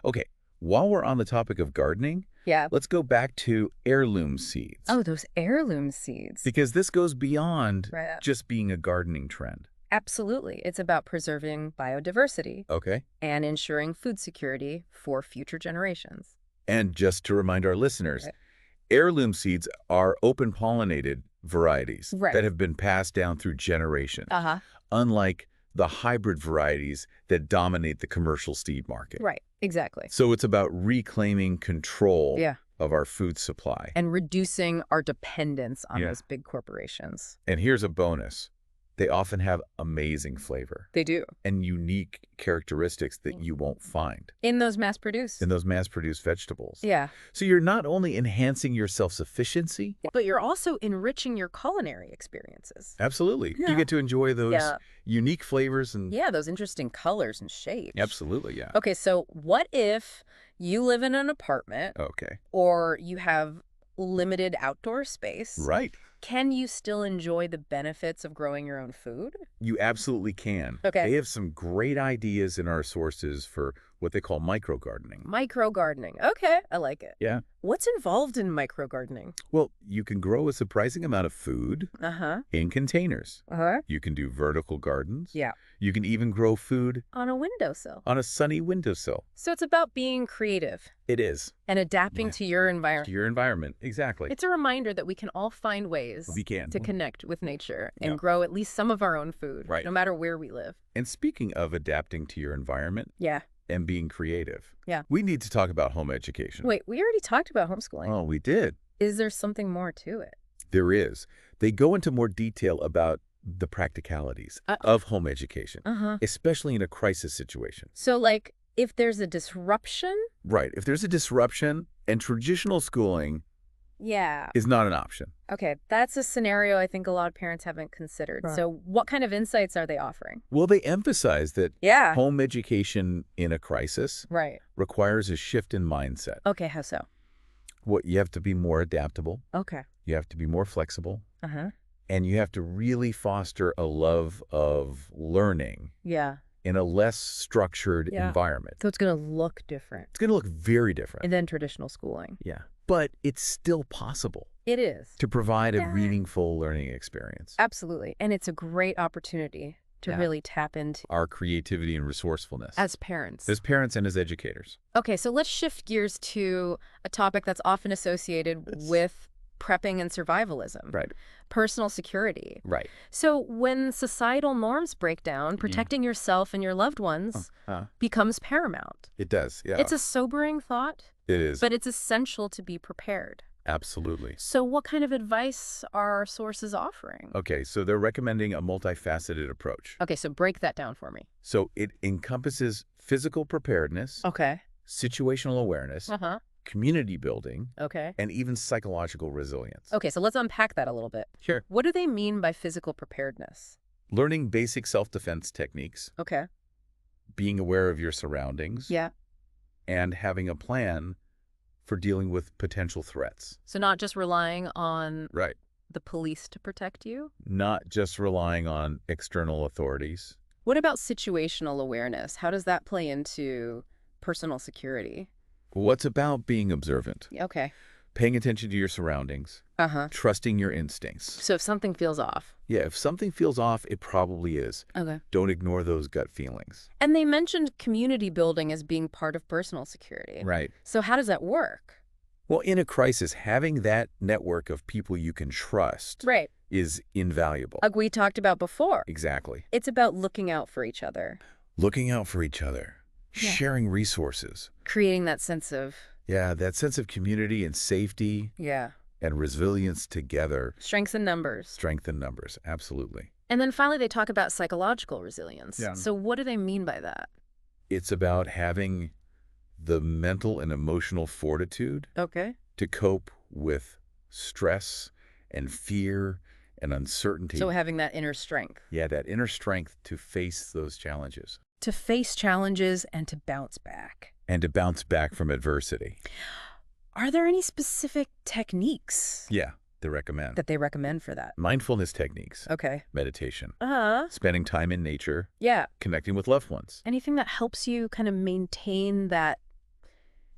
Speaker 2: Okay. While we're on the topic of gardening, let's go back to heirloom seeds.
Speaker 1: Oh, those heirloom seeds.
Speaker 2: Because this goes beyond just being a gardening trend.
Speaker 1: Absolutely. It's about preserving biodiversity.
Speaker 2: Okay.
Speaker 1: And ensuring food security for future generations.
Speaker 2: And just to remind our listeners, heirloom seeds are open-pollinated varieties that have been passed down through generations, unlike the hybrid varieties that dominate the commercial seed market.
Speaker 1: Right. Exactly.
Speaker 2: So it's about reclaiming control of our food supply.
Speaker 1: And reducing our dependence on those big corporations.
Speaker 2: And here's a bonus. They often have amazing flavor.
Speaker 1: They do.
Speaker 2: And unique characteristics that you won't find.
Speaker 1: In those mass-produced.
Speaker 2: In those mass-produced vegetables.
Speaker 1: Yeah.
Speaker 2: So you're not only enhancing your self-sufficiency.
Speaker 1: But you're also enriching your culinary experiences.
Speaker 2: Absolutely. Yeah. You get to enjoy those unique flavors and...
Speaker 1: Yeah, those interesting colors and shapes.
Speaker 2: Absolutely, yeah.
Speaker 1: Okay, so what if you live in an apartment...
Speaker 2: Okay.
Speaker 1: Or you have limited outdoor space...
Speaker 2: Right.
Speaker 1: Can you still enjoy the benefits of growing your own food?
Speaker 2: You absolutely can.
Speaker 1: Okay.
Speaker 2: They have some great ideas in our sources for what they call micro-gardening.
Speaker 1: Micro-gardening. Okay, I like it.
Speaker 2: Yeah.
Speaker 1: What's involved in micro-gardening?
Speaker 2: Well, you can grow a surprising amount of food in containers. You can do vertical gardens.
Speaker 1: Yeah.
Speaker 2: You can even grow food
Speaker 1: on a windowsill.
Speaker 2: On a sunny windowsill.
Speaker 1: So it's about being creative.
Speaker 2: It is.
Speaker 1: And adapting to your environment.
Speaker 2: To your environment, exactly.
Speaker 1: It's a reminder that we can all find ways to connect with nature and grow at least some of our own food, no matter where we live.
Speaker 2: And speaking of adapting to your environment and being creative, we need to talk about home education.
Speaker 1: Wait, we already talked about homeschooling.
Speaker 2: Oh, we did.
Speaker 1: Is there something more to it?
Speaker 2: There is. They go into more detail about the practicalities of home education, especially in a crisis situation.
Speaker 1: So, like, if there's a disruption?
Speaker 2: Right. If there's a disruption and traditional schooling is not an option.
Speaker 1: Okay. That's a scenario I think a lot of parents haven't considered. Right. So what kind of insights are they offering?
Speaker 2: Well, they emphasize that home education in a crisis requires a shift in mindset.
Speaker 1: Okay. How so?
Speaker 2: Well, you have to be more adaptable.
Speaker 1: Okay.
Speaker 2: You have to be more flexible. And you have to really foster a love of learning. In a less structured environment.
Speaker 1: So it's going to look different.
Speaker 2: It's going to look very different.
Speaker 1: than traditional schooling.
Speaker 2: Yeah. But it's still possible.
Speaker 1: It is.
Speaker 2: To provide a meaningful learning experience.
Speaker 1: Absolutely. And it's a great opportunity to really tap into
Speaker 2: our creativity and resourcefulness.
Speaker 1: As parents.
Speaker 2: As parents and as educators.
Speaker 1: Okay, so let's shift gears to a topic that's often associated with prepping and survivalism.
Speaker 2: Right.
Speaker 1: Personal security.
Speaker 2: Right.
Speaker 1: So when societal norms break down, protecting yourself and your loved ones becomes paramount.
Speaker 2: It does, yeah.
Speaker 1: It's a sobering thought.
Speaker 2: It is.
Speaker 1: But it's essential to be prepared.
Speaker 2: Absolutely.
Speaker 1: So what kind of advice are our sources offering?
Speaker 2: Okay, so they're recommending a multifaceted approach.
Speaker 1: Okay, so break that down for me.
Speaker 2: So it encompasses physical preparedness.
Speaker 1: Okay.
Speaker 2: Situational awareness. community building,
Speaker 1: Okay.
Speaker 2: and even psychological resilience.
Speaker 1: Okay, so let's unpack that a little bit.
Speaker 2: Sure.
Speaker 1: What do they mean by physical preparedness?
Speaker 2: Learning basic self-defense techniques.
Speaker 1: Okay.
Speaker 2: Being aware of your surroundings.
Speaker 1: Yeah.
Speaker 2: And having a plan for dealing with potential threats.
Speaker 1: So not just relying on
Speaker 2: Right.
Speaker 1: the police to protect you?
Speaker 2: Not just relying on external authorities.
Speaker 1: What about situational awareness? How does that play into personal security?
Speaker 2: What's about being observant?
Speaker 1: Okay.
Speaker 2: Paying attention to your surroundings. Trusting your instincts.
Speaker 1: So if something feels off.
Speaker 2: Yeah, if something feels off, it probably is.
Speaker 1: Okay.
Speaker 2: Don't ignore those gut feelings.
Speaker 1: And they mentioned community building as being part of personal security.
Speaker 2: Right.
Speaker 1: So how does that work?
Speaker 2: Well, in a crisis, having that network of people you can trust is invaluable.
Speaker 1: Like we talked about before.
Speaker 2: Exactly.
Speaker 1: It's about looking out for each other.
Speaker 2: Looking out for each other. Yeah. Sharing resources.
Speaker 1: Creating that sense of...
Speaker 2: Yeah, that sense of community and safety.
Speaker 1: Yeah.
Speaker 2: And resilience together.
Speaker 1: Strength in numbers.
Speaker 2: Strength in numbers, absolutely.
Speaker 1: And then finally, they talk about psychological resilience.
Speaker 2: Yeah.
Speaker 1: So what do they mean by that?
Speaker 2: It's about having the mental and emotional fortitude to cope with stress and fear and uncertainty.
Speaker 1: So having that inner strength.
Speaker 2: Yeah, that inner strength to face those challenges.
Speaker 1: To face challenges and to bounce back.
Speaker 2: And to bounce back from adversity.
Speaker 1: Are there any specific techniques?
Speaker 2: Yeah, they recommend.
Speaker 1: That they recommend for that?
Speaker 2: Mindfulness techniques.
Speaker 1: Okay.
Speaker 2: Meditation.
Speaker 1: Spending
Speaker 2: time in nature.
Speaker 1: Yeah.
Speaker 2: Connecting with loved ones.
Speaker 1: Anything that helps you kind of maintain that...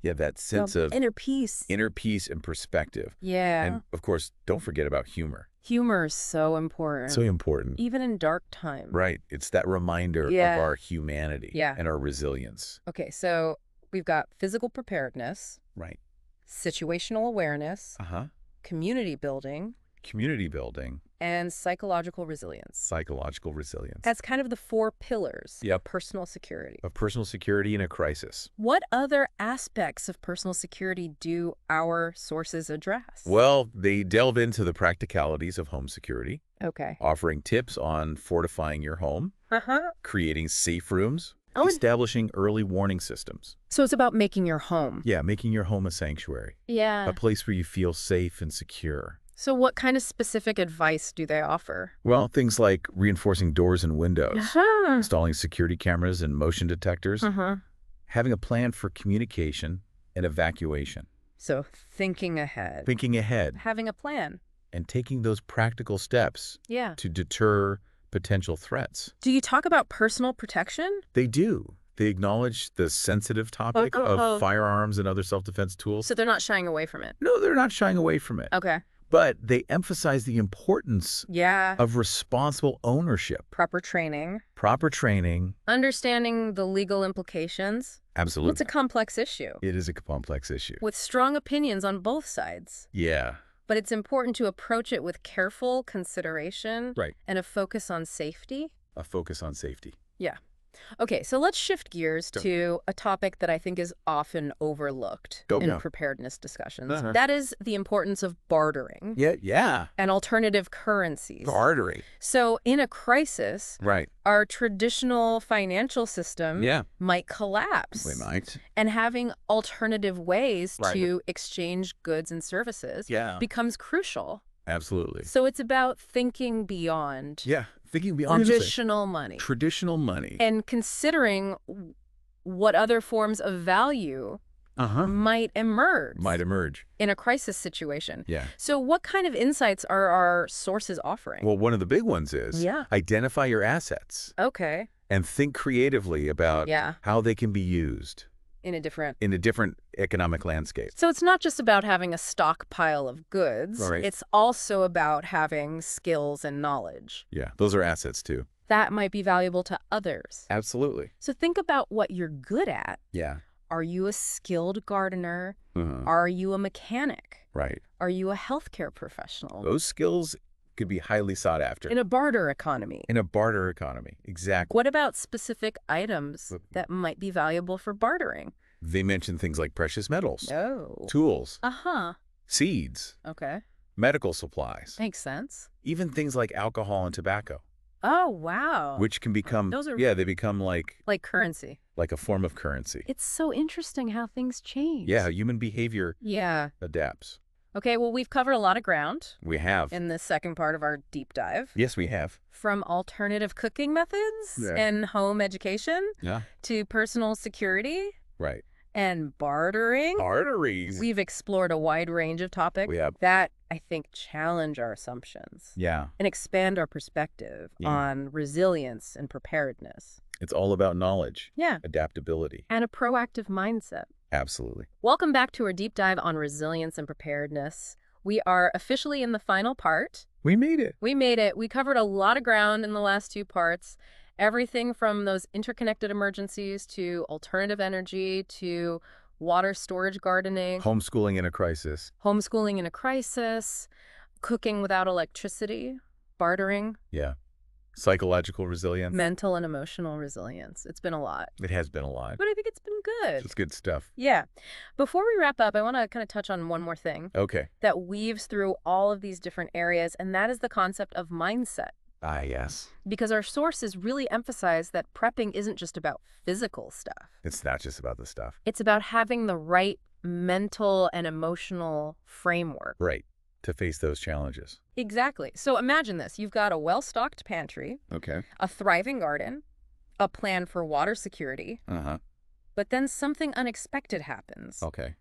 Speaker 2: Yeah, that sense of...
Speaker 1: inner peace.
Speaker 2: Inner peace and perspective.
Speaker 1: Yeah.
Speaker 2: And, of course, don't forget about humor.
Speaker 1: Humor is so important.
Speaker 2: So important.
Speaker 1: Even in dark times.
Speaker 2: Right. It's that reminder of our humanity and our resilience.
Speaker 1: Okay, so we've got physical preparedness.
Speaker 2: Right.
Speaker 1: Situational awareness. Community building.
Speaker 2: Community building.
Speaker 1: And psychological resilience.
Speaker 2: Psychological resilience.
Speaker 1: That's kind of the 4 pillars
Speaker 2: of
Speaker 1: personal security.
Speaker 2: Of personal security in a crisis.
Speaker 1: What other aspects of personal security do our sources address?
Speaker 2: Well, they delve into the practicalities of home security.
Speaker 1: Okay.
Speaker 2: Offering tips on fortifying your home. Creating safe rooms. Establishing early warning systems.
Speaker 1: So it's about making your home.
Speaker 2: Yeah, making your home a sanctuary.
Speaker 1: Yeah.
Speaker 2: A place where you feel safe and secure.
Speaker 1: So what kind of specific advice do they offer?
Speaker 2: Well, things like reinforcing doors and windows, installing security cameras and motion detectors, having a plan for communication and evacuation.
Speaker 1: So thinking ahead.
Speaker 2: Thinking ahead.
Speaker 1: Having a plan.
Speaker 2: And taking those practical steps to deter potential threats.
Speaker 1: Do you talk about personal protection?
Speaker 2: They do. They acknowledge the sensitive topic of firearms and other self-defense tools.
Speaker 1: So they're not shying away from it?
Speaker 2: No, they're not shying away from it.
Speaker 1: Okay.
Speaker 2: But they emphasize the importance of responsible ownership.
Speaker 1: Proper training.
Speaker 2: Proper training.
Speaker 1: Understanding the legal implications.
Speaker 2: Absolutely.
Speaker 1: It's a complex issue.
Speaker 2: It is a complex issue.
Speaker 1: With strong opinions on both sides.
Speaker 2: Yeah.
Speaker 1: But it's important to approach it with careful consideration and a focus on safety.
Speaker 2: A focus on safety.
Speaker 1: Yeah. Okay, so let's shift gears to a topic that I think is often overlooked in preparedness discussions. That is the importance of bartering.
Speaker 2: Yeah.
Speaker 1: And alternative currencies.
Speaker 2: Bartering.
Speaker 1: So in a crisis, our traditional financial system might collapse.
Speaker 2: We might.
Speaker 1: And having alternative ways to exchange goods and services becomes crucial.
Speaker 2: Absolutely.
Speaker 1: So it's about thinking beyond.
Speaker 2: Yeah. Thinking beyond
Speaker 1: traditional money.
Speaker 2: Traditional money.
Speaker 1: And considering what other forms of value might emerge. In a crisis situation.
Speaker 2: Yeah.
Speaker 1: So what kind of insights are our sources offering?
Speaker 2: Well, one of the big ones is identify your assets.
Speaker 1: Okay.
Speaker 2: And think creatively about how they can be used.
Speaker 1: In a
Speaker 2: different economic landscape.
Speaker 1: So it's not just about having a stockpile of goods. It's also about having skills and knowledge.
Speaker 2: Yeah, those are assets too.
Speaker 1: That might be valuable to others.
Speaker 2: Absolutely.
Speaker 1: So think about what you're good at.
Speaker 2: Yeah.
Speaker 1: Are you a skilled gardener? Are you a mechanic?
Speaker 2: Right.
Speaker 1: Are you a healthcare professional?
Speaker 2: Those skills could be highly sought after.
Speaker 1: In a barter economy.
Speaker 2: In a barter economy, exactly.
Speaker 1: What about specific items that might be valuable for bartering?
Speaker 2: They mention things like precious metals. Tools. Seeds.
Speaker 1: Okay.
Speaker 2: Medical supplies.
Speaker 1: Makes sense.
Speaker 2: Even things like alcohol and tobacco.
Speaker 1: Oh, wow.
Speaker 2: Which can become, they become like
Speaker 1: currency.
Speaker 2: Like a form of currency.
Speaker 1: It's so interesting how things change.
Speaker 2: Yeah, human behavior adapts.
Speaker 1: Okay, well, we've covered a lot of ground.
Speaker 2: We have.
Speaker 1: In this second part of our deep dive.
Speaker 2: Yes, we have.
Speaker 1: From alternative cooking methods and home education to personal security.
Speaker 2: Right.
Speaker 1: And bartering.
Speaker 2: Barterings.
Speaker 1: We've explored a wide range of topics that I think challenge our assumptions.
Speaker 2: Yeah.
Speaker 1: And expand our perspective on resilience and preparedness.
Speaker 2: It's all about knowledge.
Speaker 1: Yeah.
Speaker 2: Adaptability.
Speaker 1: And a proactive mindset.
Speaker 2: Absolutely.
Speaker 1: Welcome back to our deep dive on resilience and preparedness. We are officially in the final part.
Speaker 2: We made it.
Speaker 1: We made it. We covered a lot of ground in the last two parts. Everything from those interconnected emergencies to alternative energy to water storage gardening.
Speaker 2: Homeschooling in a crisis.
Speaker 1: Homeschooling in a crisis. Cooking without electricity. Bartering.
Speaker 2: Yeah. Psychological resilience.
Speaker 1: Mental and emotional resilience. It's been a lot.
Speaker 2: It has been a lot.
Speaker 1: But I think it's been good.
Speaker 2: It's good stuff.
Speaker 1: Yeah. Before we wrap up, I want to kind of touch on one more thing.
Speaker 2: Okay.
Speaker 1: That weaves through all of these different areas, and that is the concept of mindset.
Speaker 2: Ah, yes.
Speaker 1: Because our sources really emphasize that prepping isn't just about physical stuff.
Speaker 2: It's not just about the stuff.
Speaker 1: It's about having the right mental and emotional framework.
Speaker 2: Right. To face those challenges.
Speaker 1: Exactly. So imagine this. You've got a well-stocked pantry.
Speaker 2: Okay.
Speaker 1: A thriving garden. A plan for water security. But then something unexpected happens.
Speaker 2: Okay.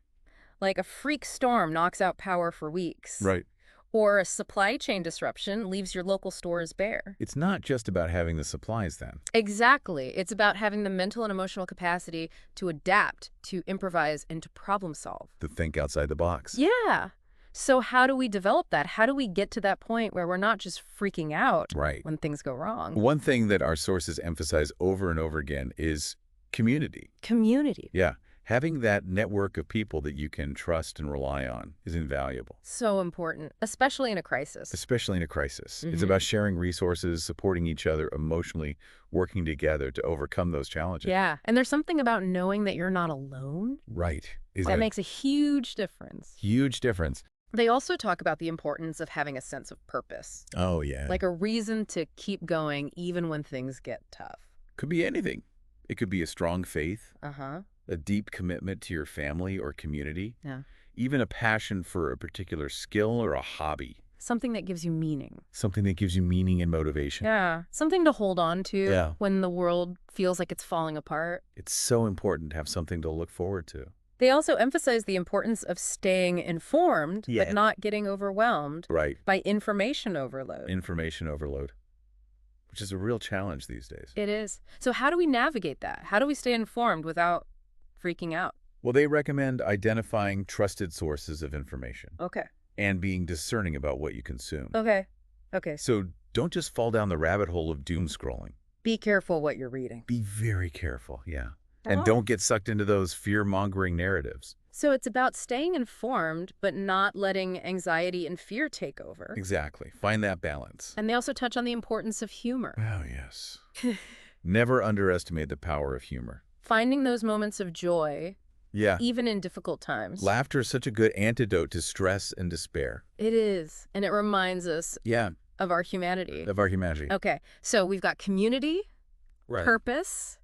Speaker 1: Like a freak storm knocks out power for weeks.
Speaker 2: Right.
Speaker 1: Or a supply chain disruption leaves your local stores bare.
Speaker 2: It's not just about having the supplies then.
Speaker 1: Exactly. It's about having the mental and emotional capacity to adapt, to improvise, and to problem solve.
Speaker 2: To think outside the box.
Speaker 1: Yeah. So how do we develop that? How do we get to that point where we're not just freaking out when things go wrong?
Speaker 2: One thing that our sources emphasize over and over again is community.
Speaker 1: Community.
Speaker 2: Yeah. Having that network of people that you can trust and rely on is invaluable.
Speaker 1: So important, especially in a crisis.
Speaker 2: Especially in a crisis. It's about sharing resources, supporting each other emotionally, working together to overcome those challenges.
Speaker 1: Yeah. And there's something about knowing that you're not alone.
Speaker 2: Right.
Speaker 1: That makes a huge difference.
Speaker 2: Huge difference.
Speaker 1: They also talk about the importance of having a sense of purpose.
Speaker 2: Oh, yeah.
Speaker 1: Like a reason to keep going even when things get tough.
Speaker 2: Could be anything. It could be a strong faith. A deep commitment to your family or community. Yeah. Even a passion for a particular skill or a hobby.
Speaker 1: Something that gives you meaning.
Speaker 2: Something that gives you meaning and motivation.
Speaker 1: Yeah. Something to hold on to when the world feels like it's falling apart.
Speaker 2: It's so important to have something to look forward to.
Speaker 1: They also emphasize the importance of staying informed, but not getting overwhelmed by information overload.
Speaker 2: Information overload, which is a real challenge these days.
Speaker 1: It is. So how do we navigate that? How do we stay informed without freaking out?
Speaker 2: Well, they recommend identifying trusted sources of information.
Speaker 1: Okay.
Speaker 2: And being discerning about what you consume.
Speaker 1: Okay. Okay.
Speaker 2: So don't just fall down the rabbit hole of doom scrolling.
Speaker 1: Be careful what you're reading.
Speaker 2: Be very careful, yeah. And don't get sucked into those fear-mongering narratives.
Speaker 1: So it's about staying informed, but not letting anxiety and fear take over.
Speaker 2: Exactly. Find that balance.
Speaker 1: And they also touch on the importance of humor.
Speaker 2: Oh, yes. Never underestimate the power of humor.
Speaker 1: Finding those moments of joy, even in difficult times.
Speaker 2: Laughter is such a good antidote to stress and despair.
Speaker 1: It is. And it reminds us of our humanity.
Speaker 2: Of our humanity.
Speaker 1: Okay. So we've got community, purpose,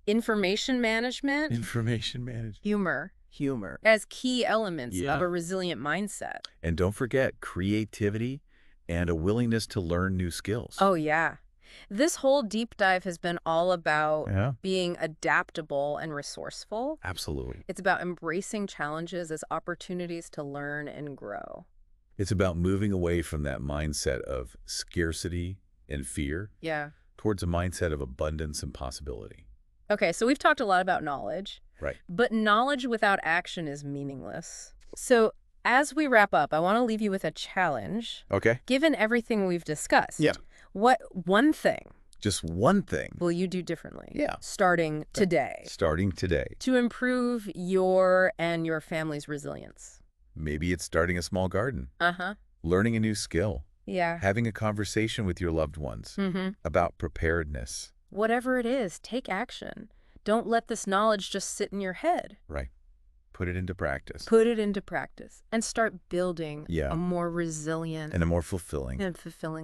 Speaker 1: information management.
Speaker 2: Information management.
Speaker 1: Humor. As key elements of a resilient mindset.
Speaker 2: And don't forget creativity and a willingness to learn new skills.
Speaker 1: Oh, yeah. This whole deep dive has been all about being adaptable and resourceful.
Speaker 2: Absolutely.
Speaker 1: It's about embracing challenges as opportunities to learn and grow.
Speaker 2: It's about moving away from that mindset of scarcity and fear towards a mindset of abundance and possibility.
Speaker 1: Okay, so we've talked a lot about knowledge.
Speaker 2: Right.
Speaker 1: But knowledge without action is meaningless. So as we wrap up, I want to leave you with a challenge.
Speaker 2: Okay.
Speaker 1: Given everything we've discussed, what one thing,
Speaker 2: just one thing,
Speaker 1: will you do differently starting today?
Speaker 2: Starting today.
Speaker 1: To improve your and your family's resilience?
Speaker 2: Maybe it's starting a small garden. Learning a new skill. Having a conversation with your loved ones about preparedness.
Speaker 1: Whatever it is, take action. Don't let this knowledge just sit in your head.
Speaker 2: Right. Put it into practice.
Speaker 1: Put it into practice and start building a more resilient
Speaker 2: and a more fulfilling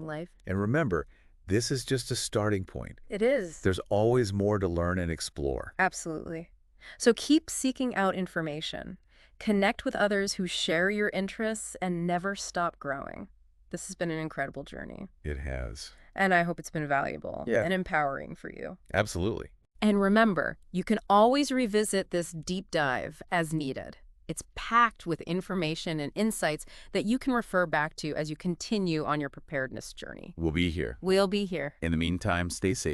Speaker 1: life.
Speaker 2: And remember, this is just a starting point.
Speaker 1: It is.
Speaker 2: There's always more to learn and explore.
Speaker 1: Absolutely. So keep seeking out information. Connect with others who share your interests and never stop growing. This has been an incredible journey.
Speaker 2: It has.
Speaker 1: And I hope it's been valuable and empowering for you.
Speaker 2: Absolutely.
Speaker 1: And remember, you can always revisit this deep dive as needed. It's packed with information and insights that you can refer back to as you continue on your preparedness journey.
Speaker 2: We'll be here.
Speaker 1: We'll be here.
Speaker 2: In the meantime, stay safe.